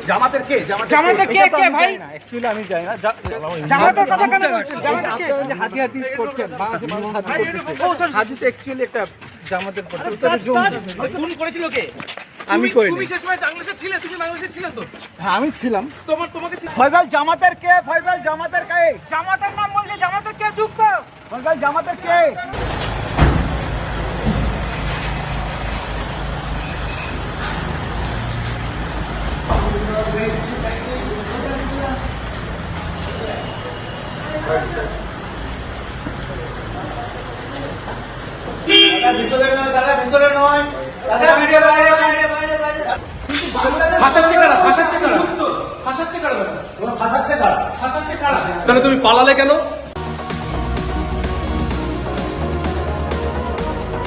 জামাতের কে ভাই? অ্যাকচুয়ালি আমি জানি না জামাতের কথা কেন বলছেন। জামাতের কে হাতি করছেন? হাদিস অ্যাকচুয়ালি একটা জামাতের খুন করেছিল কে? আমি করি। তুমি সেই সময় বাংলাদেশে ছিলে? তুমি বাংলাদেশে ছিলে তো? হ্যাঁ আমি ছিলাম। তোমাকে ফয়সাল জামাতের কে? ফয়সাল জামাতের কে? জামাতের নাম বলছে, জামাতের কে? চুপ কর। ফয়সাল জামাতের কে? ভিতরে নয় তাহলে তুমি পালালে কেন?